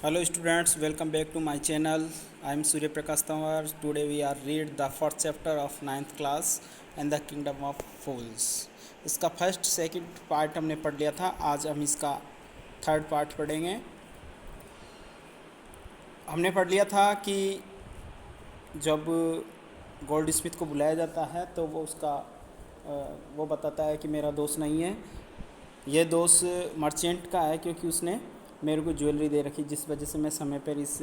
Hello students, welcome back to my channel. I am Surya Prakash Tamwar. Today we are read the first chapter of ninth class and the kingdom of fools. इसका first second part हमने पढ़ लिया था. आज हम इसका third part पढ़ेंगे. हमने पढ़ लिया था कि जब गोल्ड स्मिथ को बुलाया जाता है तो वो बताता है कि मेरा दोस्त नहीं है, ये दोस्त मर्चेंट का है, क्योंकि उसने मेरे को ज्वेलरी दे रखी, जिस वजह से मैं समय पर इस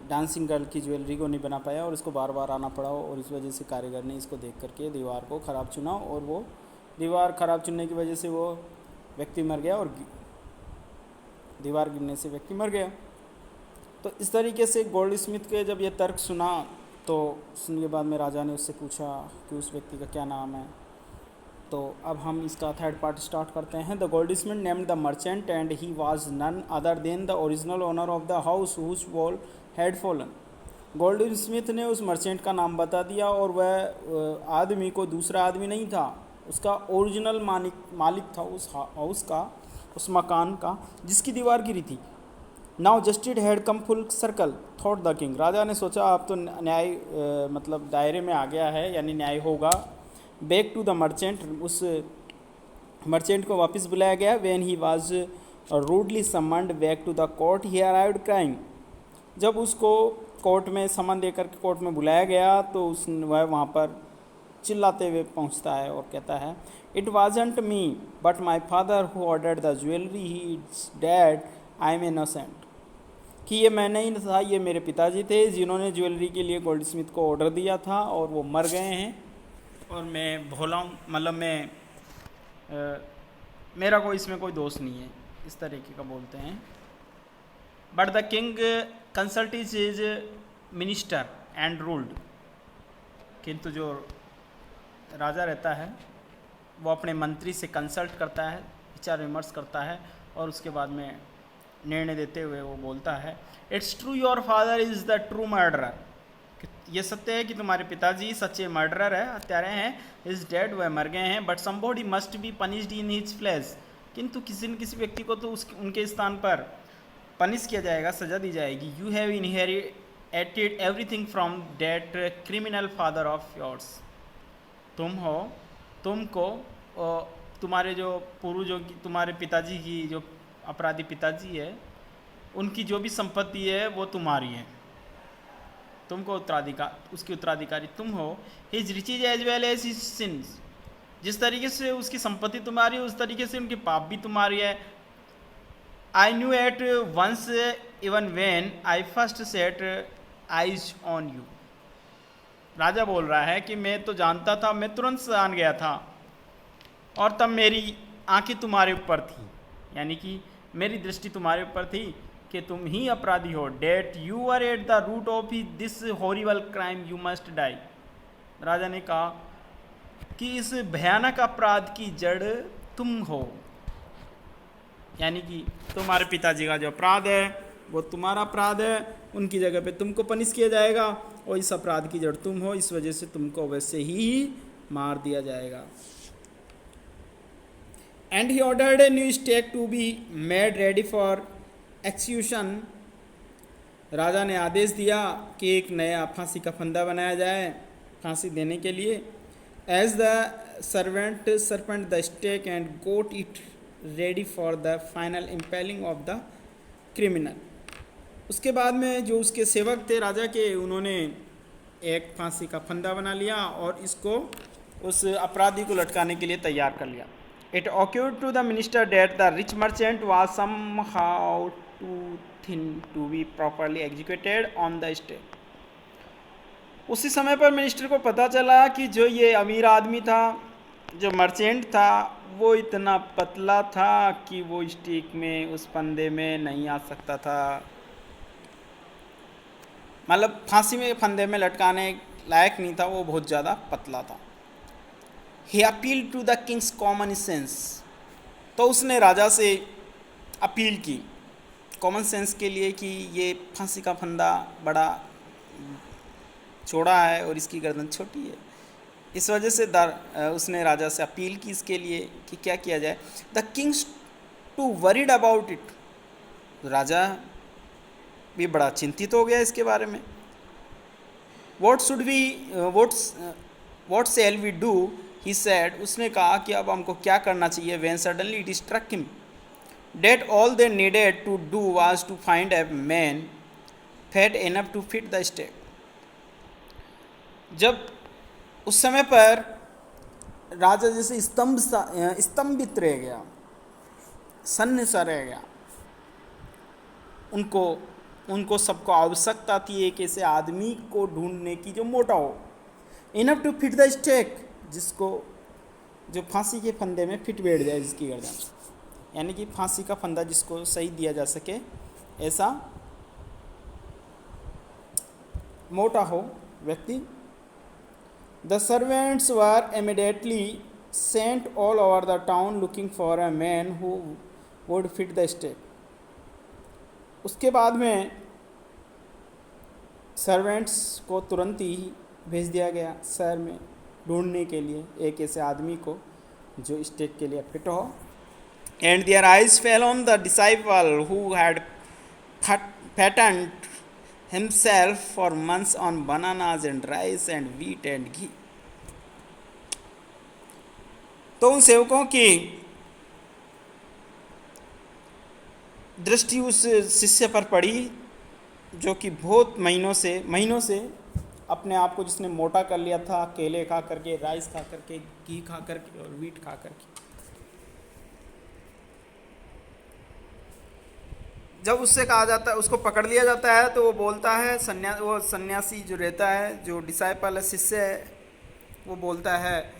डांसिंग गर्ल की ज्वेलरी को नहीं बना पाया और इसको बार बार आना पड़ा, और इस वजह से कारीगर ने इसको देख करके दीवार को ख़राब चुना और वो दीवार ख़राब चुनने की वजह से वो व्यक्ति मर गया और दीवार गिरने से व्यक्ति मर गया. तो इस तरीके से गोल्ड स्मिथ के जब ये तर्क सुना तो सुनने के बाद में राजा ने उससे पूछा कि उस व्यक्ति का क्या नाम है. तो अब हम इसका थर्ड पार्ट स्टार्ट करते हैं. The goldsmith named the merchant and he was none other than the original owner of the house whose wall had fallen. Goldsmith ने उस मर्चेंट का नाम बता दिया और वह आदमी को दूसरा आदमी नहीं था, उसका ओरिजिनल मालिक था उस हाउस का, उस मकान का जिसकी दीवार गिरी थी. Now justice had come full circle thought the king. राजा ने सोचा अब तो न्याय मतलब दायरे में आ गया है, यानी न्याय होगा. बैक टू द मर्चेंट, उस मर्चेंट को वापस बुलाया गया. When he was rudely summoned back to the court he arrived crying. जब उसको कोर्ट में समन देकर के कोर्ट में बुलाया गया तो वह वहाँ पर चिल्लाते हुए पहुँचता है और कहता है, it wasn't me but my father who ordered the jewellery, he it's dad, I am innocent. कि ये मैं नहीं था, ये मेरे पिताजी थे जिन्होंने ज्वेलरी के लिए गोल्ड स्मिथ को ऑर्डर दिया था और वो मर गए हैं और मैं भोला हूँ, मतलब मेरा कोई इसमें कोई दोष नहीं है, इस तरीके का बोलते हैं. But the king consult is minister and ruled. किंतु जो राजा रहता है वो अपने मंत्री से कंसल्ट करता है, विचार विमर्श करता है और उसके बाद में निर्णय देते हुए वो बोलता है, it's true your father is the true murderer. ये सत्य है कि तुम्हारे पिताजी सच्चे मर्डरर है, हत्यारे हैं. इज डेड, वह मर गए हैं. But somebody must be punished in his place. किंतु किसी न किसी व्यक्ति को तो उनके स्थान पर पनिश किया जाएगा, सजा दी जाएगी. You have inherited everything from that criminal father of yours. तुमको तुम्हारे जो पूर्वजों की, तुम्हारे पिताजी की जो अपराधी पिताजी है, उनकी जो भी संपत्ति है वो तुम्हारी है, तुमको उसकी उत्तराधिकारी तुम हो. His riches as well as his sins. जिस तरीके से उसकी संपत्ति तुम्हारी है उस तरीके से उनके पाप भी तुम्हारी है. I knew at once even when I first set eyes on you. राजा बोल रहा है कि मैं तो जानता था, मैं तुरंत जान गया था और तब मेरी आंखें तुम्हारे ऊपर थी, यानी कि मेरी दृष्टि तुम्हारे ऊपर थी कि तुम ही अपराधी हो. That you are at the root of this horrible crime, you must die. राजा ने कहा कि इस भयानक अपराध की जड़ तुम हो, यानी कि तुम्हारे पिताजी का जो अपराध है वो तुम्हारा अपराध है, उनकी जगह पे तुमको पनिश किया जाएगा और इस अपराध की जड़ तुम हो, इस वजह से तुमको वैसे ही मार दिया जाएगा. And he ordered a new stake to be made ready for execution. राजा ने आदेश दिया कि एक नया फांसी का फंदा बनाया जाए फांसी देने के लिए. As the servant sharpened the stake and got it ready for the final impaling of the criminal. उसके बाद में जो उसके सेवक थे राजा के, उन्होंने एक फांसी का फंदा बना लिया और इसको उस अपराधी को लटकाने के लिए तैयार कर लिया. It occurred to the minister that the rich merchant was somehow too thin to be properly executed on the stake. उसी समय पर मिनिस्टर को पता चला कि जो ये अमीर आदमी था, जो मर्चेंट था, वो इतना पतला था कि वो स्टेक में, उस फंदे में नहीं आ सकता था, मतलब फांसी में फंदे में लटकाने लायक नहीं था, वो बहुत ज़्यादा पतला था. He appealed to the king's common sense. तो उसने राजा से अपील की कॉमन सेंस के लिए कि ये फांसी का फंदा बड़ा चौड़ा है और इसकी गर्दन छोटी है, इस वजह से उसने राजा से अपील की इसके लिए कि क्या किया जाए. The king's too worried about it. राजा भी बड़ा चिंतित हो गया इसके बारे में। What shall we do, he said, उसने कहा कि अब हमको क्या करना चाहिए। When suddenly it struck him that all they needed to do was to find a man fat enough to fit the stake. जब उस समय पर राजा जैसे स्तंभित रह गया, सन्न सा रह गया। उनको सबको आवश्यकता थी एक ऐसे आदमी को ढूंढने की जो मोटा हो, enough to fit the stake, जो फांसी के फंदे में फिट बैठ जाए, जिसकी गर्दन, यानी कि फांसी का फंदा जिसको सही दिया जा सके, ऐसा मोटा हो व्यक्ति। The servants were immediately sent all over the town looking for a man who would fit the stake. उसके बाद में सर्वेंट्स को तुरंत ही भेज दिया गया शहर में ढूंढने के लिए एक ऐसे आदमी को जो स्टेक के लिए फिट हो। And their eyes fell on the disciple who had fattened himself for months on bananas and rice and wheat and ghee. तो उन सेवकों की दृष्टि उस शिष्य पर पड़ी जो कि बहुत महीनों से अपने आप को जिसने मोटा कर लिया था, केले खा करके, राइस खा करके, घी खा करके और वीट खा करके। जब उससे कहा जाता है, उसको पकड़ लिया जाता है, तो वो बोलता है, वो सन्यासी जो रहता है, जो डिसाइपल है, शिष्य है, वो बोलता है,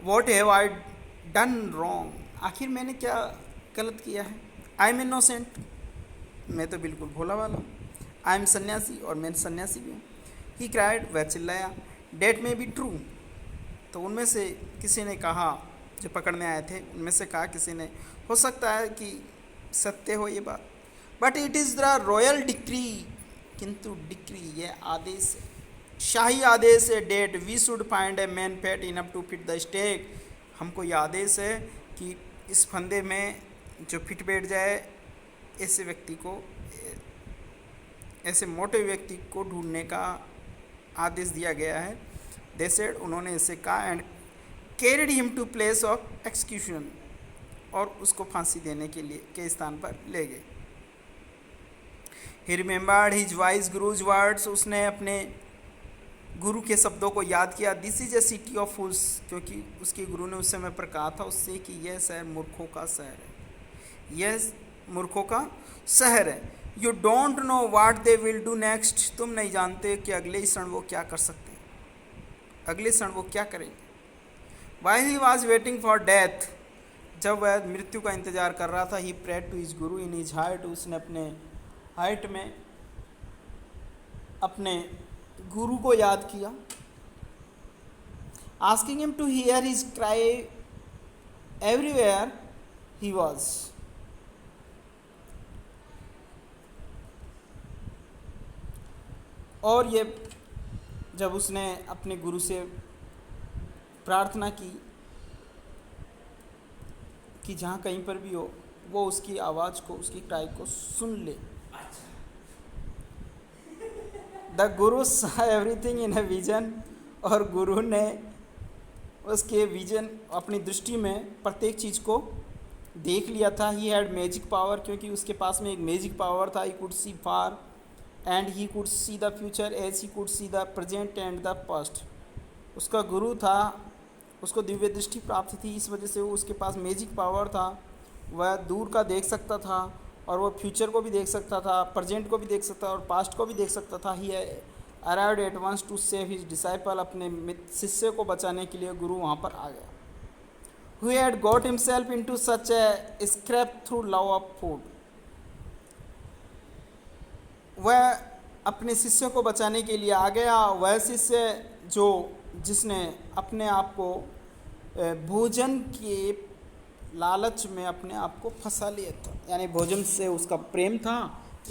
what have I done wrong, आखिर मैंने क्या गलत किया है। आई एम इनोसेंट, मैं तो बिल्कुल भोला वाला हूँ। आई एम सन्यासी, और मैं सन्यासी भी हूँ। ही क्राइड, वह चिल्लाया। डेट में बी ट्रू, तो उनमें से किसी ने कहा, जो पकड़ने आए थे उनमें से कहा किसी ने, हो सकता है कि सत्य हो ये बात, but it is the royal decree, किंतु डिक्री, यह आदेश है, शाही आदेश है। That we should find a man fat enough to fit the stake, हमको यह आदेश है कि इस फंदे में जो फिट बैठ जाए, ऐसे व्यक्ति को, ऐसे मोटे व्यक्ति को ढूंढने का आदेश दिया गया है। दे सेड, उन्होंने इसे कहा, and carried him to place of execution, और उसको फांसी देने के स्थान पर ले गए। He remembered his wise guru's words, उसने अपने गुरु के शब्दों को याद किया। This is a city of fools, क्योंकि उसके गुरु ने उस समय पर कहा था उससे कि यह शहर मूर्खों का शहर है, यह मूर्खों का शहर है। You don't know what they will do next, तुम नहीं जानते कि अगले क्षण वो क्या कर सकते हैं, अगले क्षण वो क्या करेंगे। While he was waiting for death, जब वह मृत्यु का इंतजार कर रहा था, ही prayed to his Guru in his heart, उसने अपने हार्ट में अपने गुरु को याद किया। Asking him to hear his cry everywhere he was, और ये जब उसने अपने गुरु से प्रार्थना की कि जहाँ कहीं पर भी हो वो उसकी आवाज़ को, उसकी क्राई को सुन ले। द गुरु सा एवरीथिंग इन ए विजन, और गुरु ने उसके विजन, अपनी दृष्टि में प्रत्येक चीज़ को देख लिया था। ही हैड मैजिक पावर, क्योंकि उसके पास में एक मैजिक पावर था। He could see far and he could see the future as he could see the present and the past. उसका गुरु था, उसको दिव्य दृष्टि प्राप्त थी, इस वजह से वो, उसके पास मैजिक पावर था। वह दूर का देख सकता था, और वो फ्यूचर को भी देख सकता था, प्रेजेंट को भी देख सकता था, और पास्ट को भी देख सकता था। He arrived at once to save his disciple, अपने शिष्य को बचाने के लिए गुरु वहाँ पर आ गया। Who had got himself into such A scrap through love of food, वह अपने शिष्य को बचाने के लिए आ गया। वह शिष्य जिसने अपने आप को भोजन के लालच में अपने आप को फंसा लिया था, यानी भोजन से उसका प्रेम था,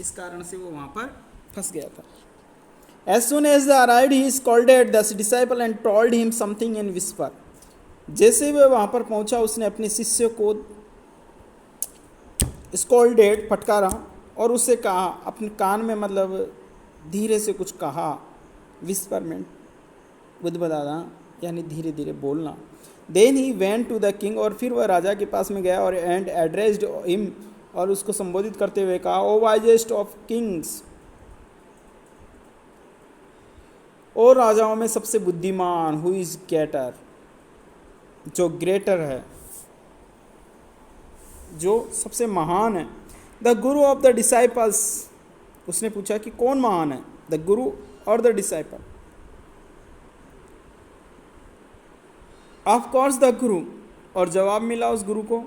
इस कारण से वो वहाँ पर फंस गया था। As soon as they arrived, he scolded the disciple and told him something in whisper. जैसे वह वहाँ पर पहुँचा, उसने अपने शिष्य को स्कॉल्डेड, फटकारा, और उससे कहा, अपने कान में मतलब धीरे से कुछ कहा, विस्परमेंट, बुदबुदाना यानी धीरे धीरे बोलना। Then he went to the king, और फिर वह राजा के पास में गया और एंड एड्रेस्ड हिम, और उसको संबोधित करते हुए कहा, ओ वाइजेस्ट ऑफ किंग्स, और राजाओं में सबसे बुद्धिमान, हु इज ग्रेटर, जो ग्रेटर है, जो सबसे महान है, the Guru of the disciples, उसने पूछा कि कौन महान है, द गुरु और the disciple, of course the गुरु, और जवाब मिला उस गुरु को,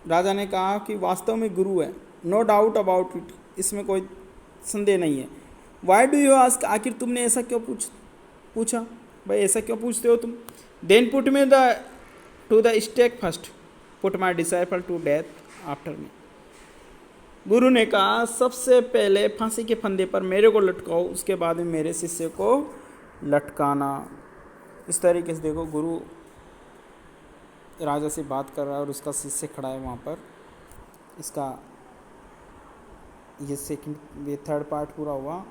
राजा ने कहा कि वास्तव में गुरु है, नो डाउट अबाउट इट, इसमें कोई संदेह नहीं है। वाई डू यू आस्क, आखिर तुमने ऐसा क्यों पूछा, भाई ऐसा क्यों पूछते हो तुम। Then put me the to the stake first, put my disciple to death after me, गुरु ने कहा सबसे पहले फांसी के फंदे पर मेरे को लटकाओ, उसके बाद में मेरे शिष्य को लटकाना। इस तरीके से देखो, गुरु राजा से बात कर रहा है और उसका शिष्य खड़ा है वहाँ पर। इसका ये सेकंड, ये थर्ड पार्ट पूरा हुआ।